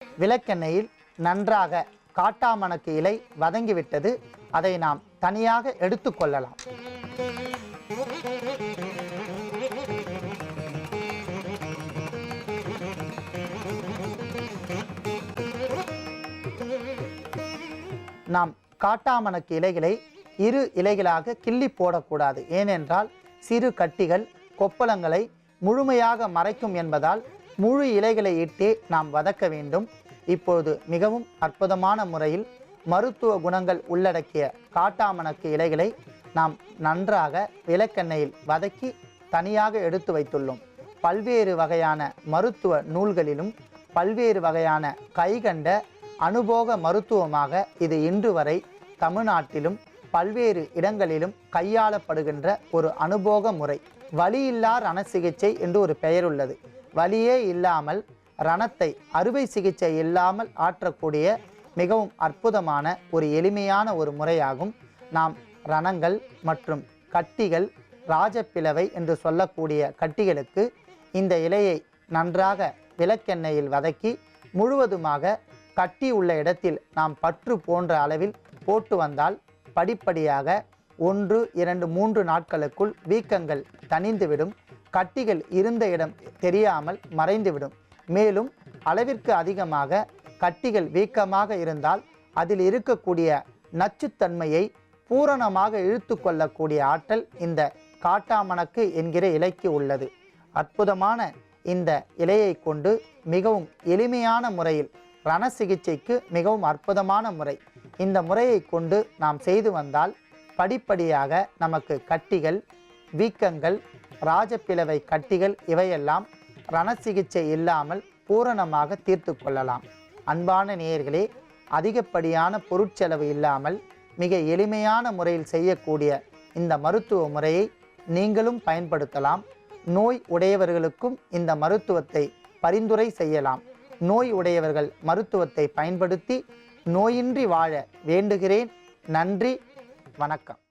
விளக்கெண்ணெயில் நன்றாக காட்டாமணக்கு இலை வதங்கிவிட்டது. அதை நாம் தனியாக எடுத்துக்கொள்ளலாம். நாம் காட்டாமணக்கு இலைகளை இரு இலைகளாக கிள்ளி போடக்கூடாது. ஏனென்றால் சிறு கட்டிகள் கொப்பளங்களை முழுமையாக மறைக்கும் என்பதால் முழு இலைகளை இட்டே நாம் வதக்க வேண்டும். இப்பொழுது மிகவும் அற்புதமான முறையில் மருத்துவ குணங்கள் உள்ளடக்கிய காட்டாமணக்கு இலைகளை நாம் நன்றாக விளக்கெண்ணெயில் வதக்கி தனியாக எடுத்து வைத்துள்ளோம். பல்வேறு வகையான மருத்துவ நூல்களிலும் பல்வேறு வகையான கைகண்ட அனுபோக மருத்துவமாக இது இன்று வரை தமிழ்நாட்டிலும் பல்வேறு இடங்களிலும் கையாளப்படுகின்ற ஒரு அனுபோக முறை. வலியில்லா ரண சிகிச்சை என்று ஒரு பெயர் உள்ளது. வலியே இல்லாமல் ரணத்தை அறுவை சிகிச்சை இல்லாமல் ஆற்றக்கூடிய மிகவும் அற்புதமான ஒரு எளிமையான ஒரு முறையாகும். நாம் ரணங்கள் மற்றும் கட்டிகள், ராஜப்பிளவை என்று சொல்லக்கூடிய கட்டிகளுக்கு இந்த இலையை நன்றாக விளக்கெண்ணெயில் வதக்கி முழுவதுமாக கட்டி உள்ள இடத்தில் நாம் பற்று போன்ற அளவில் போட்டு வந்தால் படிப்படியாக 1, 2, 3 நாட்களுக்குள் வீக்கங்கள் தணிந்துவிடும். கட்டிகள் இருந்த இடம் தெரியாமல் மறைந்துவிடும். மேலும் அளவிற்கு அதிகமாக கட்டிகள் வீக்கமாக இருந்தால் அதில் இருக்கக்கூடிய நச்சுத்தன்மையை பூரணமாக இழுத்து கொள்ளக்கூடிய ஆற்றல் இந்த காட்டாமணக்கு என்கிற இலைக்கு உள்ளது. அற்புதமான இந்த இலையை கொண்டு மிகவும் எளிமையான முறையில் ரண சிகிச்சைக்கு மிகவும் அற்புதமான முறை. இந்த முறையை கொண்டு நாம் செய்து வந்தால் படிப்படியாக நமக்கு கட்டிகள், வீக்கங்கள், ராஜப்பிளவை கட்டிகள் இவையெல்லாம் ரண சிகிச்சை இல்லாமல் பூரணமாக தீர்த்து கொள்ளலாம். அன்பான நேயர்களே, அதிகப்படியான பொருட்செலவு இல்லாமல் மிக எளிமையான முறையில் செய்யக்கூடிய இந்த மருத்துவ முறையை நீங்களும் பயன்படுத்தலாம். நோய் உடையவர்களுக்கும் இந்த மருத்துவத்தை பரிந்துரை செய்யலாம். நோய் உடையவர்கள் மருத்துவத்தை பயன்படுத்தி நோயின்றி வாழ வேண்டுகிறேன். நன்றி, வணக்கம்.